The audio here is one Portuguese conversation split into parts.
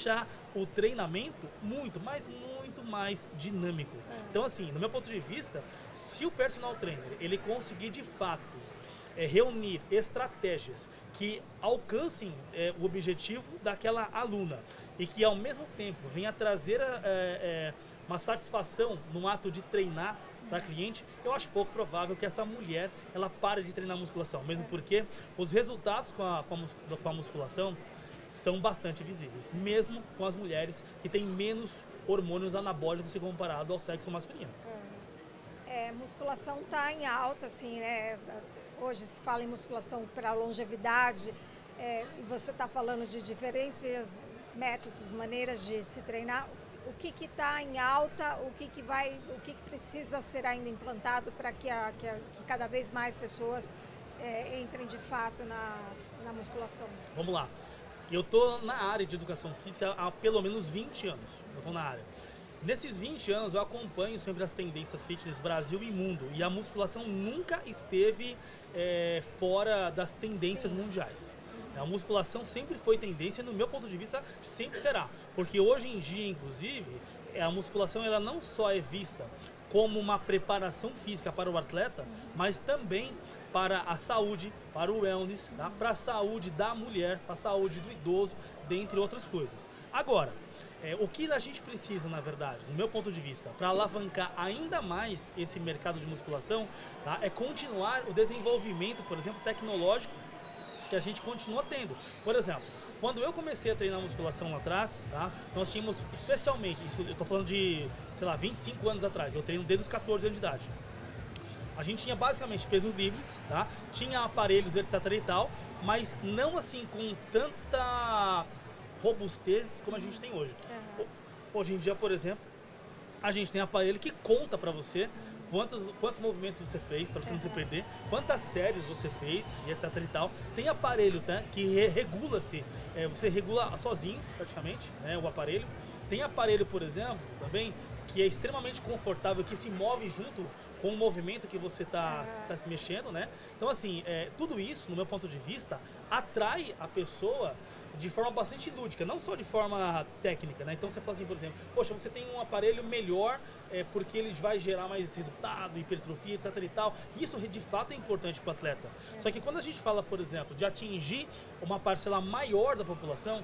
deixar o treinamento muito, mas muito mais dinâmico. Então, assim, no meu ponto de vista, se o personal trainer ele conseguir de fato reunir estratégias que alcancem o objetivo daquela aluna e que ao mesmo tempo venha trazer uma satisfação no ato de treinar para cliente, eu acho pouco provável que essa mulher ela pare de treinar musculação, mesmo porque os resultados com a musculação são bastante visíveis, mesmo com as mulheres que têm menos hormônios anabólicos se comparado ao sexo masculino. Musculação está em alta, assim, né? Hoje se fala em musculação para longevidade, e você está falando de diferentes métodos, maneiras de se treinar. O que está em alta, o que precisa ser ainda implantado para que cada vez mais pessoas entrem de fato na musculação? Vamos lá. Eu estou na área de educação física há pelo menos 20 anos. Eu estou na área. Nesses 20 anos eu acompanho sempre as tendências fitness Brasil e mundo. E a musculação nunca esteve fora das tendências mundiais. A musculação sempre foi tendência, no meu ponto de vista, sempre será. Porque hoje em dia, inclusive, a musculação ela não só é vista como uma preparação física para o atleta, mas também para a saúde, para o wellness, tá? Para a saúde da mulher, para a saúde do idoso, dentre outras coisas. Agora, o que a gente precisa, na verdade, no meu ponto de vista, para alavancar ainda mais esse mercado de musculação, tá? É continuar o desenvolvimento, por exemplo, tecnológico, que a gente continua tendo. Por exemplo, quando eu comecei a treinar musculação lá atrás, tá? Nós tínhamos, especialmente, eu estou falando de, sei lá, 25 anos atrás, eu treino desde os 14 anos de idade. A gente tinha basicamente pesos livres, tá? Tinha aparelhos, etc e tal, mas não assim com tanta robustez como a gente tem hoje. Hoje em dia, por exemplo, a gente tem aparelho que conta para você quantos movimentos você fez para você não se perder, quantas séries você fez e etc e tal. Tem aparelho, tá, que regula-se, você regula sozinho praticamente, né, o aparelho. Tem aparelho, por exemplo, também, que é extremamente confortável, que se move junto com o movimento que você tá se mexendo, né? Então, assim, tudo isso, no meu ponto de vista, atrai a pessoa de forma bastante lúdica, não só de forma técnica, né? Então você fala assim, por exemplo, poxa, você tem um aparelho melhor porque ele vai gerar mais resultado, hipertrofia, etc e tal. Isso de fato é importante para o atleta. Só que quando a gente fala, por exemplo, de atingir uma parcela maior da população,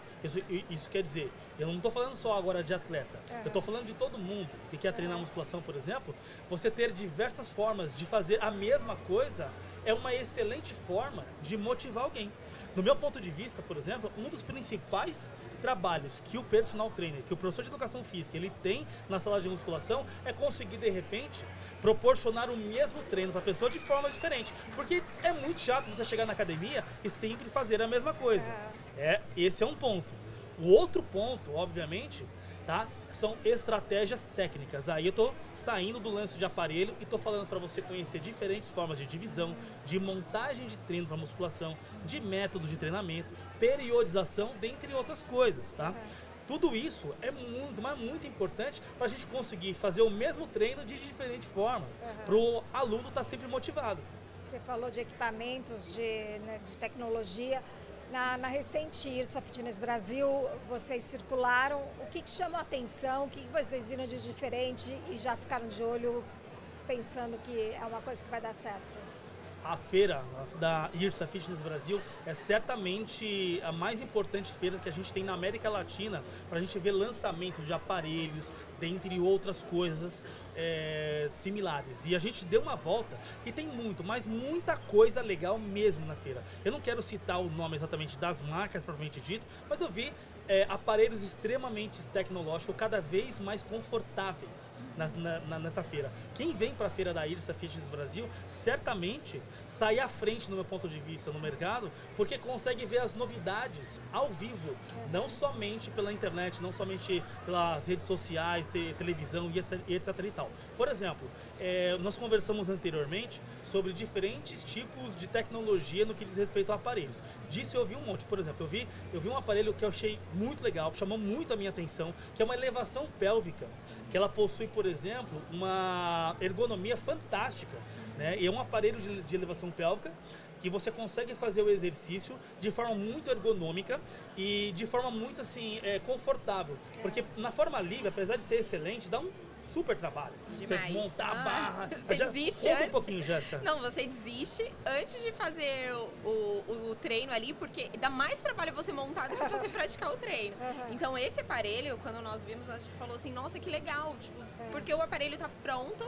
isso quer dizer, eu não estou falando só agora de atleta, eu estou falando de todo mundo que quer treinar musculação, por exemplo, você ter diversas formas de fazer a mesma coisa é uma excelente forma de motivar alguém. No meu ponto de vista, por exemplo, um dos principais trabalhos que o personal trainer, que o professor de educação física, ele tem na sala de musculação é conseguir, de repente, proporcionar o mesmo treino para a pessoa de forma diferente. Porque é muito chato você chegar na academia e sempre fazer a mesma coisa. Esse é um ponto. O outro ponto, obviamente, tá, são estratégias técnicas. Aí eu tô saindo do lance de aparelho e tô falando para você conhecer diferentes formas de divisão, de montagem de treino para musculação, de métodos de treinamento, periodização, dentre outras coisas, tá? Tudo isso é muito, mas muito importante para a gente conseguir fazer o mesmo treino de diferente forma, para o aluno estar sempre motivado. Você falou de equipamentos, de tecnologia. Na recente IRSA Fitness Brasil, vocês circularam. O que chamou a atenção? O que vocês viram de diferente e já ficaram de olho pensando que é uma coisa que vai dar certo? A feira da IRSA Fitness Brasil é certamente a mais importante feira que a gente tem na América Latina para a gente ver lançamentos de aparelhos, dentre outras coisas similares. E a gente deu uma volta e tem mas muita coisa legal mesmo na feira. Eu não quero citar o nome exatamente das marcas propriamente dito, mas eu vi aparelhos extremamente tecnológicos, cada vez mais confortáveis nessa feira. Quem vem para a feira da IRSA Fitness Brasil, certamente sai à frente, no meu ponto de vista, no mercado, porque consegue ver as novidades ao vivo, não somente pela internet, não somente pelas redes sociais, televisão e etc e tal. Por exemplo, nós conversamos anteriormente sobre diferentes tipos de tecnologia no que diz respeito a aparelhos. Disso eu vi um monte. Por exemplo, eu vi um aparelho que eu achei muito legal, chamou muito a minha atenção, que é uma elevação pélvica, que ela possui, por exemplo, uma ergonomia fantástica, né? E é um aparelho de elevação pélvica que você consegue fazer o exercício de forma muito ergonômica e de forma muito assim, confortável. Porque na forma livre, apesar de ser excelente, dá um super trabalho. Demais. Você montar a barra. Você desiste Conta antes. um pouquinho, Jéssica. Não, você desiste antes de fazer o treino ali, porque dá mais trabalho você montar do que você praticar o treino. Então esse aparelho, quando nós vimos, a gente falou assim, nossa, que legal, tipo, porque o aparelho tá pronto,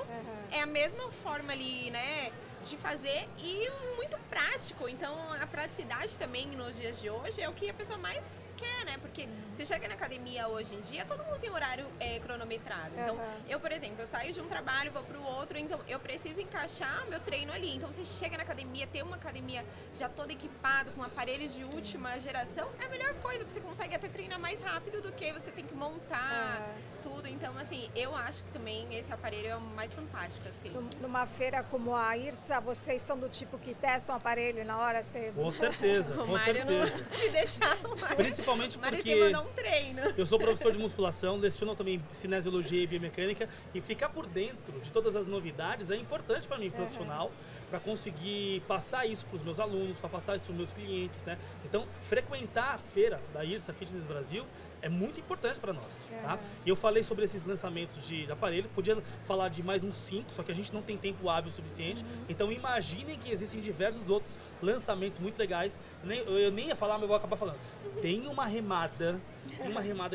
é a mesma forma ali, né, de fazer e muito prático. Então a praticidade também nos dias de hoje é o que a pessoa mais quer, né? Porque você chega na academia hoje em dia, todo mundo tem horário cronometrado. Então, eu, por exemplo, eu saio de um trabalho, vou pro outro, então eu preciso encaixar meu treino ali. Então, você chega na academia, ter uma academia já toda equipada, com aparelhos de última geração, é a melhor coisa, porque você consegue até treinar mais rápido do que você tem que montar tudo. Então, assim, eu acho que também esse aparelho é o mais fantástico, assim. Numa feira como a IRSA, vocês são do tipo que testam o aparelho na hora? Você... Com certeza, O com Mário não certeza. se deixar. Principalmente O Mário porque tem que mandar um treino. eu sou professor de musculação, leciono também cinesiologia e biomecânica, e ficar por dentro de todas as novidades é importante para mim, profissional, para conseguir passar isso para os meus alunos, para passar isso para os meus clientes, né? Então, frequentar a feira da IRSA Fitness Brasil é muito importante para nós, tá? E eu falei sobre esses lançamentos de aparelho, podia falar de mais uns 5, só que a gente não tem tempo hábil o suficiente. Então imaginem que existem diversos outros lançamentos muito legais. Eu nem ia falar, mas eu vou acabar falando. Tem uma remada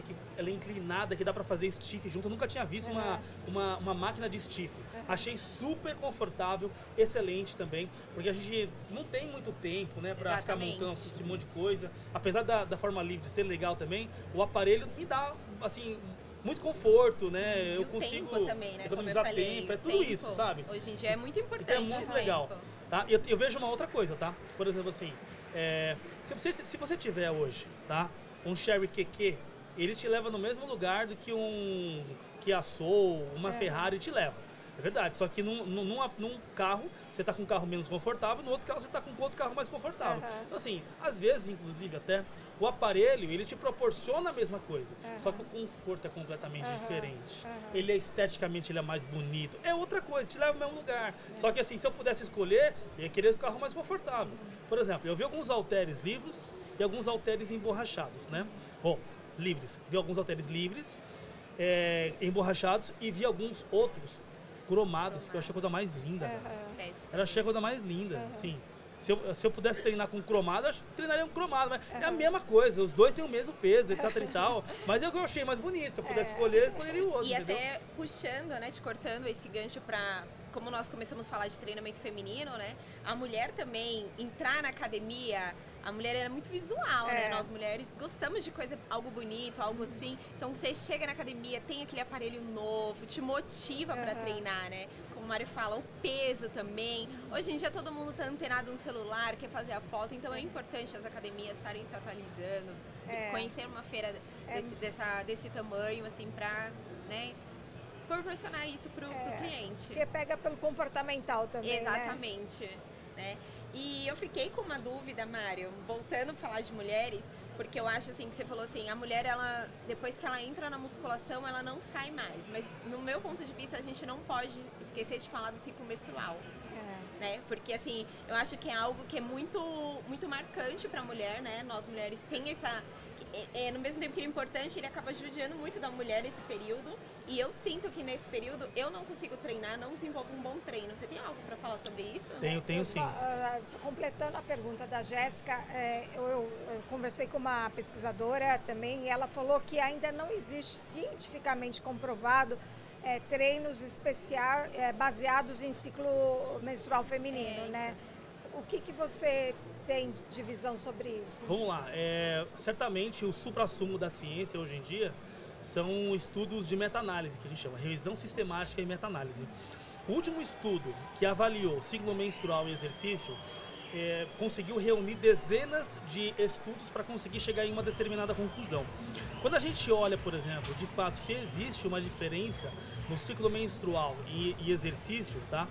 que ela é inclinada, que dá para fazer stiff junto. Eu nunca tinha visto uma máquina de stiff. Achei super confortável, excelente também, porque a gente não tem muito tempo, né, para ficar montando esse monte de coisa. Apesar da forma livre de ser legal também, o aparelho me dá, assim, muito conforto, né? Eu consigo tempo também, né? economizar Como eu falei, tempo, é tudo isso, sabe? Hoje em dia é muito importante. Então é muito legal, tá? Eu vejo uma outra coisa, tá? Por exemplo, assim, se você tiver hoje, tá, um Chery QQ, ele te leva no mesmo lugar do que um Kia Soul, uma Ferrari te leva. É verdade, só que num carro, você tá com um carro menos confortável, no outro carro você tá com outro carro mais confortável. Então assim, às vezes, inclusive até, o aparelho, ele te proporciona a mesma coisa, só que o conforto é completamente diferente. Ele esteticamente ele é mais bonito, é outra coisa, te leva ao mesmo lugar. Só que assim, se eu pudesse escolher, eu ia querer o carro mais confortável. Por exemplo, eu vi alguns halteres livres e alguns halteres emborrachados, né? Bom, livres, vi alguns halteres livres, emborrachados, e vi alguns outros cromados, que eu achei a coisa mais linda. Eu achei a coisa mais linda, sim. Se eu pudesse treinar com cromado, eu treinaria um cromado, mas é a mesma coisa, os dois têm o mesmo peso, etc e tal, mas é o que eu achei mais bonito, se eu pudesse escolher, eu escolheria o outro, e entendeu? até puxando, né, te cortando esse gancho pra, como nós começamos a falar de treinamento feminino, né, a mulher também entrar na academia, a mulher é muito visual, né, nós mulheres gostamos de coisa, algo bonito, algo assim, então você chega na academia, tem aquele aparelho novo, te motiva pra treinar, né, como o Mário fala, o peso também. Hoje em dia todo mundo tá antenado no celular, quer fazer a foto, então é importante as academias estarem se atualizando, conhecer uma feira desse tamanho, assim, pra, né, proporcionar isso pro cliente. Porque pega pelo comportamental também, Exatamente, né? E eu fiquei com uma dúvida, Mário, voltando a falar de mulheres, porque eu acho assim, que você falou assim, a mulher, ela, depois que ela entra na musculação, ela não sai mais. Mas no meu ponto de vista, a gente não pode esquecer de falar do ciclo menstrual. Né? Porque assim, eu acho que é algo que é muito, muito marcante para a mulher, né? Nós mulheres tem essa, no mesmo tempo que ele é importante, ele acaba judiando muito da mulher nesse período. E eu sinto que nesse período eu não consigo treinar, não desenvolvo um bom treino. Você tem algo para falar sobre isso? Tenho sim. Completando a pergunta da Jéssica, eu conversei com uma pesquisadora também e ela falou que ainda não existe cientificamente comprovado treinos especiais baseados em ciclo menstrual feminino, né? O que você tem de visão sobre isso? Vamos lá, certamente o suprassumo da ciência hoje em dia são estudos de meta-análise, que a gente chama, revisão sistemática e meta-análise. O último estudo que avaliou ciclo menstrual e exercício conseguiu reunir dezenas de estudos para conseguir chegar em uma determinada conclusão. Quando a gente olha, por exemplo, de fato, se existe uma diferença no ciclo menstrual e exercício, tá?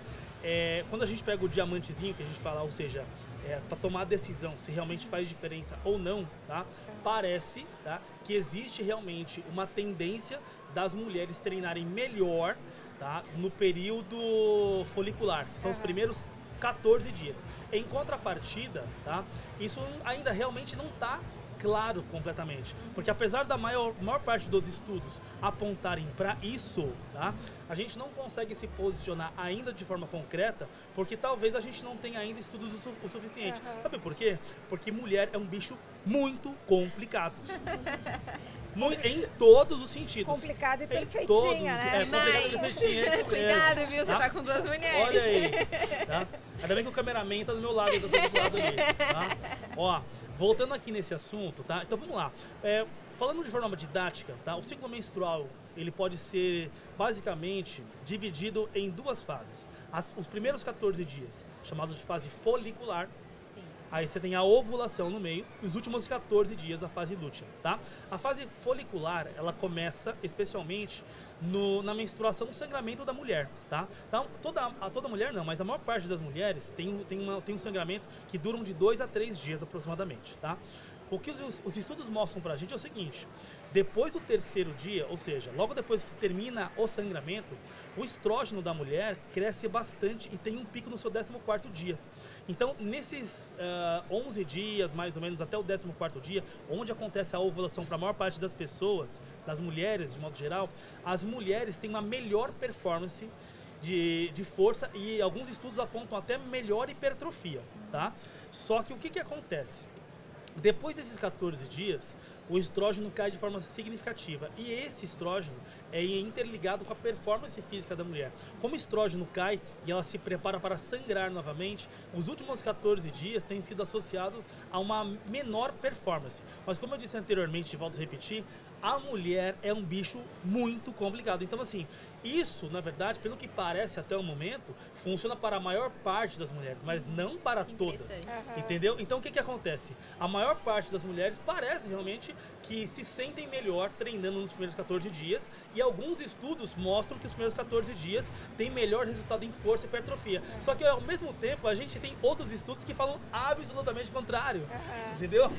Quando a gente pega o diamantezinho que a gente fala, ou seja, para tomar a decisão se realmente faz diferença ou não, tá? Parece, tá, que existe realmente uma tendência das mulheres treinarem melhor, tá, no período folicular, que são os primeiros 14 dias. Em contrapartida, tá? Isso ainda realmente não está claro completamente, porque apesar da maior parte dos estudos apontarem para isso, tá? A gente não consegue se posicionar ainda de forma concreta, porque talvez a gente não tenha ainda estudos o suficiente. Sabe por quê? Porque mulher é um bicho muito complicado. Em todos os sentidos. Complicado e perfeitinha, todos, né? Complicado e perfeitinha, é isso Cuidado, mesmo, viu? Você tá com duas mulheres. Olha aí, tá? Ainda bem que o cameraman tá do meu lado, tá do outro lado ali, tá? Ó, voltando aqui nesse assunto, tá? Então vamos lá. Falando de forma didática, tá? O ciclo menstrual, ele pode ser basicamente dividido em duas fases. Os primeiros 14 dias, chamados de fase folicular. Aí você tem a ovulação no meio e os últimos 14 dias a fase lútea, tá? A fase folicular, ela começa especialmente na menstruação, no sangramento da mulher, tá? Então, toda mulher não, mas a maior parte das mulheres tem um sangramento que duram de 2 a 3 dias aproximadamente, tá? O que os estudos mostram pra gente é o seguinte: depois do terceiro dia, ou seja, logo depois que termina o sangramento, o estrógeno da mulher cresce bastante e tem um pico no seu 14º dia. Então, nesses 11 dias, mais ou menos, até o 14º dia, onde acontece a ovulação para a maior parte das pessoas, das mulheres, de modo geral, as mulheres têm uma melhor performance de força e alguns estudos apontam até melhor hipertrofia, tá? Só que o que acontece? Depois desses 14 dias, o estrógeno cai de forma significativa. E esse estrógeno é interligado com a performance física da mulher. Como o estrógeno cai e ela se prepara para sangrar novamente, os últimos 14 dias têm sido associados a uma menor performance. Mas como eu disse anteriormente, volto a repetir, a mulher é um bicho muito complicado. Então, assim, isso, na verdade, pelo que parece até o momento, funciona para a maior parte das mulheres, mas não para todas. Entendeu? Então, o que acontece? A maior parte das mulheres parece realmente que se sentem melhor treinando nos primeiros 14 dias, e alguns estudos mostram que os primeiros 14 dias têm melhor resultado em força e hipertrofia. Só que, ao mesmo tempo, a gente tem outros estudos que falam absolutamente o contrário. Entendeu?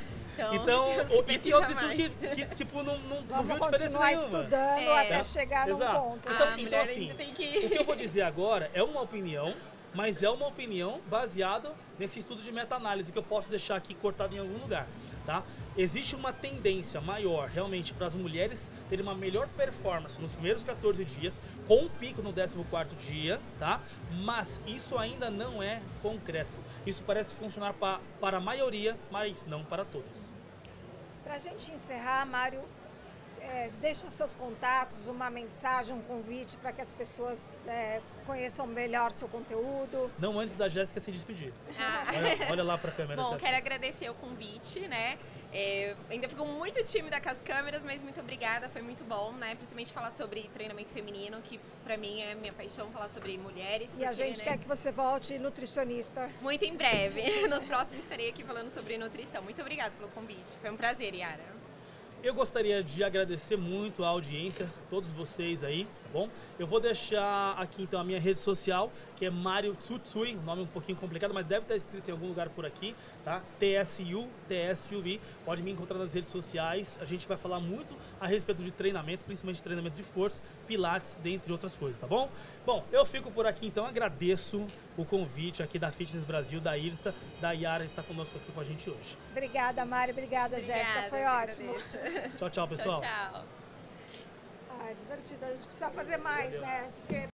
Então, e tem outros estudos que tipo, não viu diferença nenhuma. Vamos continuar estudando até chegar num ponto. Então assim, o que eu vou dizer agora é uma opinião, mas é uma opinião baseada nesse estudo de meta-análise que eu posso deixar aqui cortado em algum lugar, tá? Existe uma tendência maior, realmente, para as mulheres terem uma melhor performance nos primeiros 14 dias, com um pico no 14º dia, tá? Mas isso ainda não é concreto. Isso parece funcionar para a maioria, mas não para todas. Para a gente encerrar, Mário, deixa seus contatos, uma mensagem, um convite para que as pessoas conheçam melhor seu conteúdo. Não antes da Jéssica se despedir. Olha lá para a câmera. Bom, quero agradecer o convite, né? Ainda fico muito tímida com as câmeras, mas muito obrigada, foi muito bom, né? Principalmente falar sobre treinamento feminino, que pra mim é minha paixão, falar sobre mulheres. E a gente quer que você volte nutricionista. Muito em breve. Nos próximos estarei aqui falando sobre nutrição. Muito obrigada pelo convite. Foi um prazer, Yara. Eu gostaria de agradecer muito a audiência, todos vocês aí, tá bom? Eu vou deixar aqui então a minha rede social, que é Mário Tsutsui, nome um pouquinho complicado, mas deve estar escrito em algum lugar por aqui, tá? TSUI, pode me encontrar nas redes sociais. A gente vai falar muito a respeito de treinamento, principalmente treinamento de força, pilates, dentre outras coisas, tá bom? Bom, eu fico por aqui então, agradeço o convite aqui da Fitness Brasil, da Irsa, da Yara, que está conosco aqui com a gente hoje. Obrigada, Mário, obrigada, Jéssica, foi ótimo. Tchau, tchau, pessoal. Tchau, tchau. Divertido, a gente precisa fazer mais, né? Porque